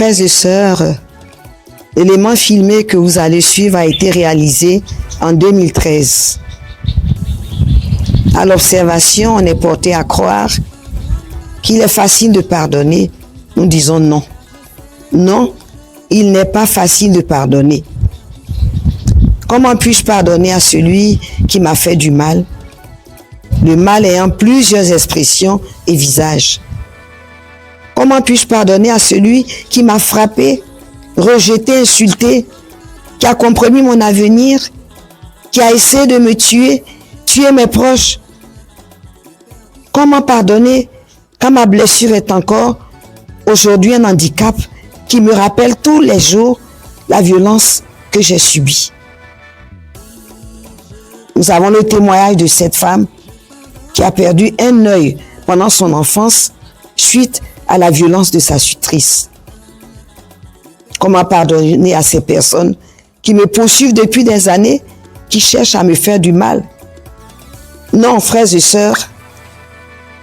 frères et sœurs, l'élément filmé que vous allez suivre a été réalisé en 2013. À l'observation, on est porté à croire qu'il est facile de pardonner. Nous disons non. Non, il n'est pas facile de pardonner. Comment puis-je pardonner à celui qui m'a fait du mal? Le mal ayant plusieurs expressions et visages. Comment puis-je pardonner à celui qui m'a frappé, rejeté, insulté, qui a compromis mon avenir, qui a essayé de me tuer, tuer mes proches? Comment pardonner quand ma blessure est encore aujourd'hui un handicap qui me rappelle tous les jours la violence que j'ai subie? Nous avons le témoignage de cette femme qui a perdu un œil pendant son enfance suite à la violence de sa tutrice. Comment pardonner à ces personnes qui me poursuivent depuis des années, qui cherchent à me faire du mal? Non, frères et sœurs,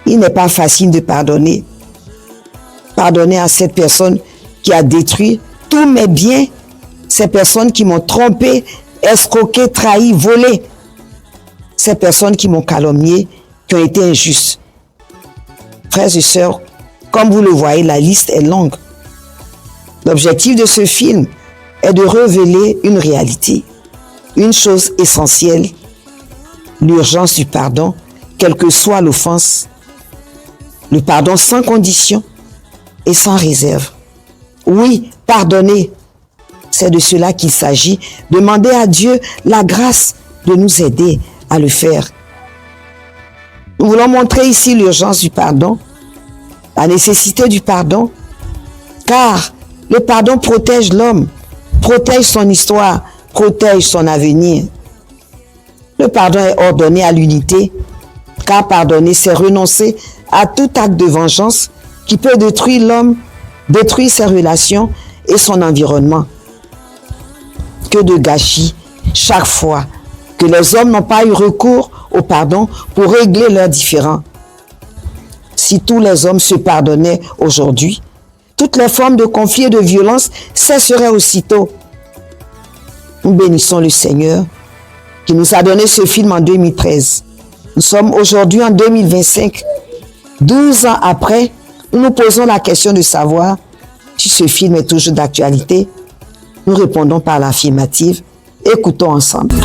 il n'est pas facile de pardonner. Pardonner à cette personne qui a détruit tous mes biens, ces personnes qui m'ont trompé, escroqué, trahi, volé, ces personnes qui m'ont calomnié, qui ont été injustes. Frères et sœurs, comme vous le voyez, la liste est longue. L'objectif de ce film est de révéler une réalité, une chose essentielle, l'urgence du pardon, quelle que soit l'offense, le pardon sans condition et sans réserve. Oui, pardonner, c'est de cela qu'il s'agit. Demander à Dieu la grâce de nous aider à le faire. Nous voulons montrer ici l'urgence du pardon, la nécessité du pardon, car le pardon protège l'homme, protège son histoire, protège son avenir. Le pardon est ordonné à l'unité, car pardonner, c'est renoncer à tout acte de vengeance qui peut détruire l'homme, détruire ses relations et son environnement. Que de gâchis chaque fois que les hommes n'ont pas eu recours au pardon pour régler leurs différends. Si tous les hommes se pardonnaient aujourd'hui, toutes les formes de conflit et de violence cesseraient aussitôt. Nous bénissons le Seigneur qui nous a donné ce film en 2013. Nous sommes aujourd'hui en 2025. 12 ans après, nous nous posons la question de savoir si ce film est toujours d'actualité. Nous répondons par l'affirmative. Écoutons ensemble.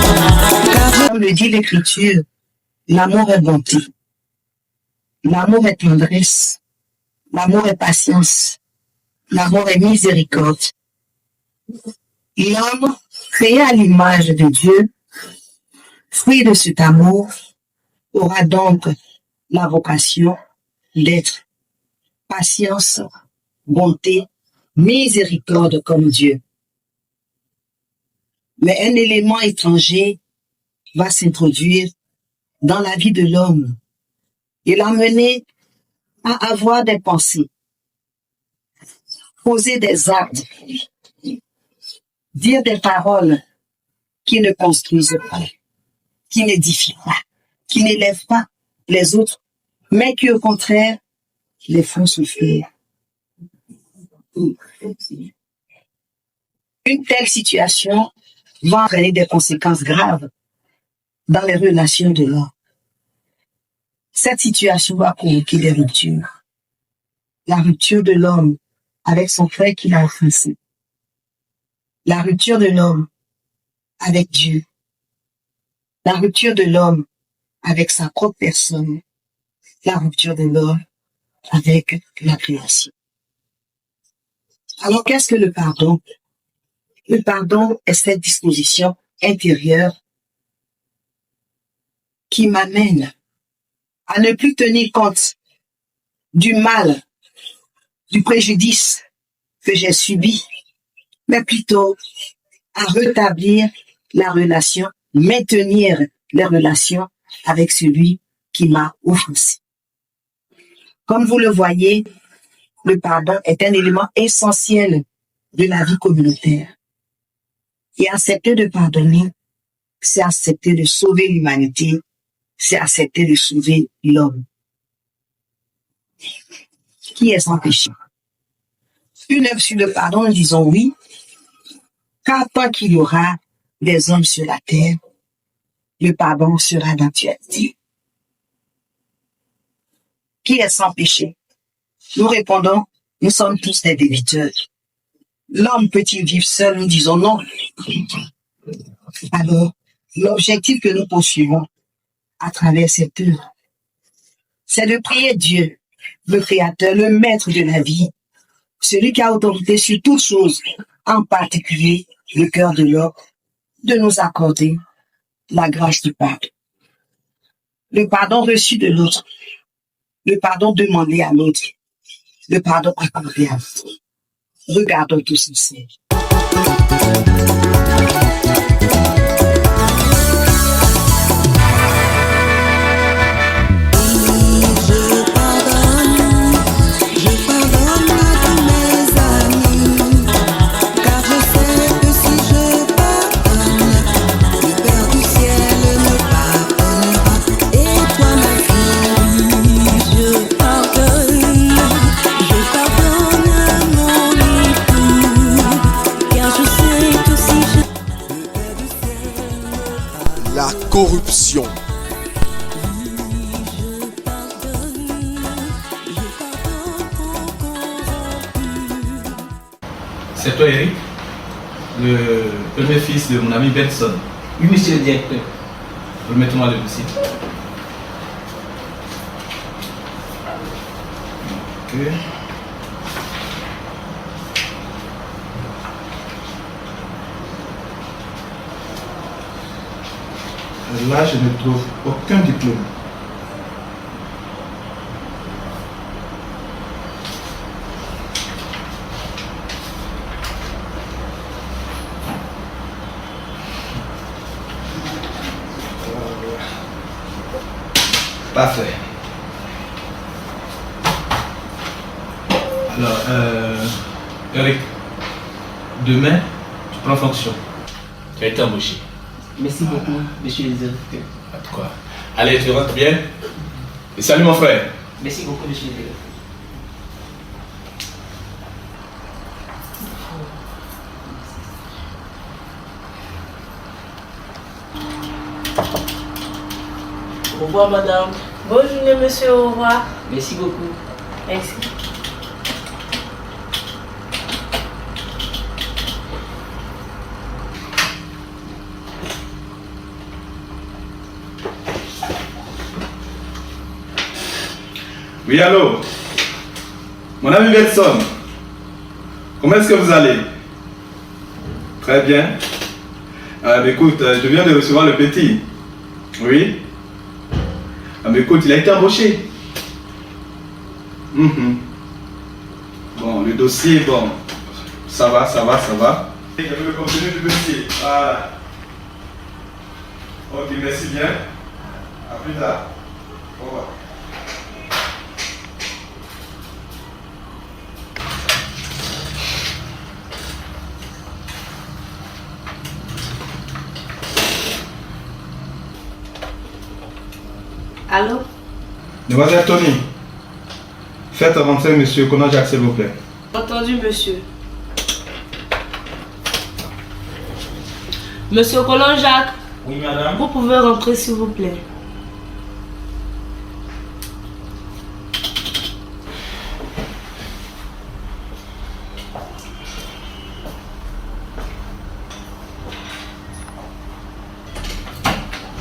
Comme le dit l'Écriture, l'amour est bonté, l'amour est tendresse, l'amour est patience, l'amour est miséricorde. L'homme, créé à l'image de Dieu, fruit de cet amour, aura donc la vocation d'être patience, bonté, miséricorde comme Dieu. Mais un élément étranger va s'introduire dans la vie de l'homme et l'amener à avoir des pensées, poser des actes, dire des paroles qui ne construisent pas, qui n'édifient pas, qui n'élèvent pas les autres, mais qui au contraire les font souffrir. Une telle situation va entraîner des conséquences graves dans les relations de l'homme. Cette situation va provoquer des ruptures. La rupture de l'homme avec son frère qui l'a offensé. La rupture de l'homme avec Dieu. La rupture de l'homme avec sa propre personne. La rupture de l'homme avec la création. Alors, qu'est-ce que le pardon? Le pardon est cette disposition intérieure qui m'amène à ne plus tenir compte du mal, du préjudice que j'ai subi, mais plutôt à rétablir la relation, maintenir les relations avec celui qui m'a offensé. Comme vous le voyez, le pardon est un élément essentiel de la vie communautaire. Et accepter de pardonner, c'est accepter de sauver l'humanité, c'est accepter de sauver l'homme qui est sans péché. Une œuvre sur le pardon, nous disons oui, car tant qu'il y aura des hommes sur la terre, le pardon sera d'actualité. Qui est sans péché? Nous répondons, nous sommes tous des débiteurs. L'homme peut-il vivre seul? Nous disons non. Alors, l'objectif que nous poursuivons à travers cette œuvre, c'est de prier Dieu, le Créateur, le Maître de la vie, celui qui a autorité sur toutes choses, en particulier le cœur de l'homme, de nous accorder la grâce du pardon. Le pardon reçu de l'autre, le pardon demandé à l'autre, le pardon accordé à l'autre. Regardons tous ceci. La corruption. C'est toi, Eric, le premier fils de mon ami Benson. Oui, monsieur le directeur. Remettez-moi le dossier. Ok. Là, je ne trouve aucun diplôme. Parfait. Alors, Eric, demain, tu prends fonction. Tu as été embauché. Merci beaucoup, monsieur le directeur. Pas de quoi. Allez, tu rentres bien. Et salut mon frère. Merci beaucoup, monsieur le directeur. Au revoir, madame. Bonne journée, monsieur. Au revoir. Merci beaucoup. Merci. Oui, allô. Mon ami Benson. Comment est-ce que vous allez? Très bien. Mais écoute, je viens de recevoir le petit. Oui. Mais écoute, il a été embauché. Bon, le dossier, bon, ça va. Je vais le contenu du dossier. Voilà. Ok, merci bien. À plus tard. Au revoir. Allô? Demoiselle Tony, faites rentrer monsieur Conan Jacques, s'il vous plaît. Entendu, monsieur. Monsieur Colon Jacques, Oui, madame. vous pouvez rentrer, s'il vous plaît.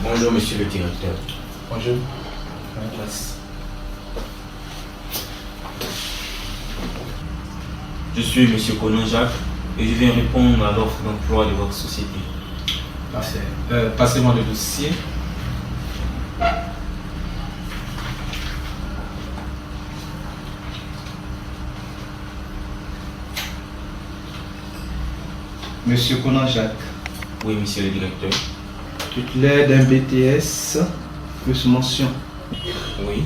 Bonjour, monsieur le directeur. Bonjour. Prenez place. Je suis monsieur Conan Jacques et je viens répondre à l'offre d'emploi de votre société. Parfait. Passez-moi le dossier. Monsieur Conan Jacques, Oui, monsieur le directeur. titulaire d'un BTS plus mention, Oui.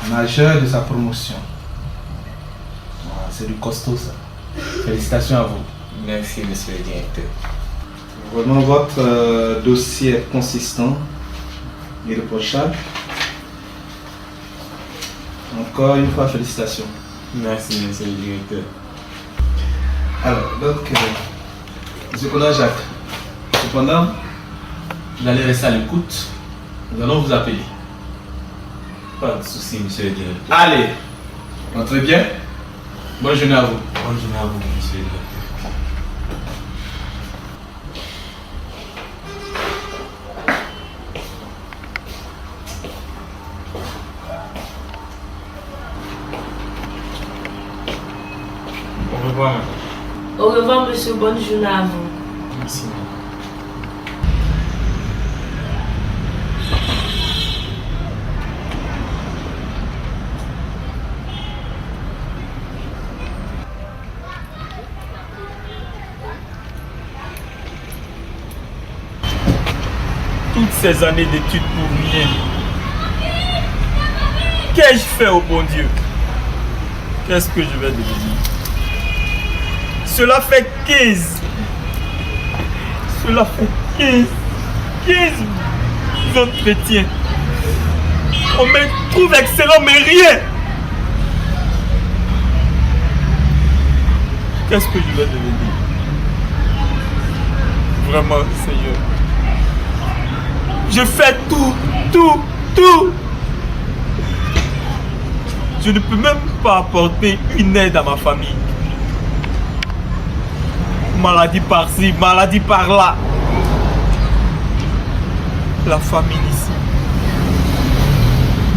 majeur de sa promotion. Voilà, c'est du costaud ça. Félicitations à vous. Merci, monsieur le directeur. Vraiment, votre dossier est consistant, irréprochable. Encore une fois, félicitations. Merci, monsieur le directeur. Alors, donc, monsieur Colin Jacques, cependant, vous allez rester à l'écoute. Nous allons vous appeler. Pas de souci, monsieur le directeur. Allez, entrez bien. Bonne journée à vous. Bonne journée à vous, monsieur le directeur. Au revoir, madame. Au revoir, monsieur. Bonne journée à vous. Merci, madame. Toutes ces années d'études pour rien. Qu'ai-je fait au bon Dieu? Qu'est-ce que je vais devenir? Cela fait 15. Cela fait 15 entretiens. On me trouve excellent, mais rien. Qu'est-ce que je vais devenir? Vraiment, Seigneur. Je fais tout. Je ne peux même pas apporter une aide à ma famille. Maladie par-ci, maladie par-là. La famille ici.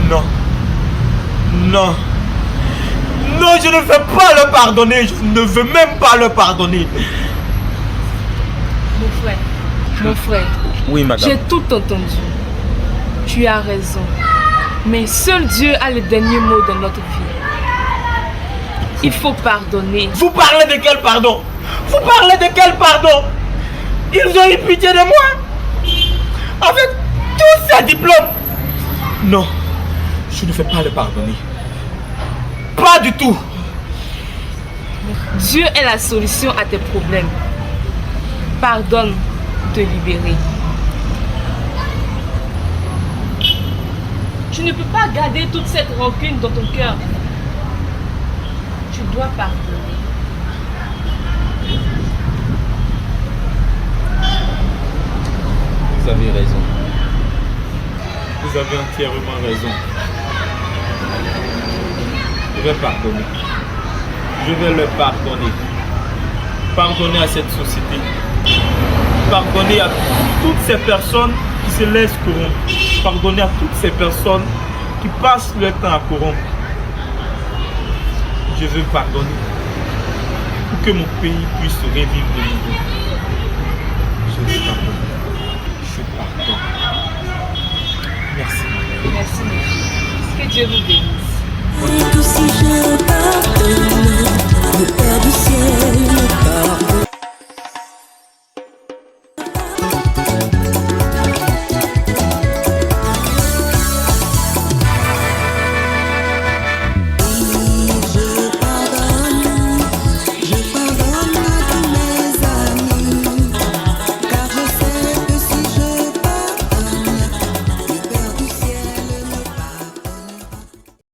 Non, je ne veux pas le pardonner. Je ne veux même pas le pardonner. Mon frère, Oui, madame. j'ai tout entendu. Tu as raison. Mais seul Dieu a le dernier mot dans notre vie. Il faut pardonner. Vous parlez de quel pardon? Vous parlez de quel pardon? Ils ont eu pitié de moi avec tous ces diplômes. Non, je ne vais pas le pardonner. Pas du tout. Dieu est la solution à tes problèmes. Pardonne pour te libérer. Tu ne peux pas garder toute cette rancune dans ton cœur. Tu dois pardonner. Vous avez raison. Vous avez entièrement raison. Je vais pardonner. Je vais le pardonner. Pardonner à cette société. Pardonner à toutes ces personnes qui se laissent corrompre. Pardonner à toutes ces personnes qui passent leur temps à corrompre. Je veux pardonner pour que mon pays puisse revivre de nouveau. Je veux pardonner. Je pardonne. Merci. Merci, mon fils. Que Dieu vous bénisse. C'est aussi jeune.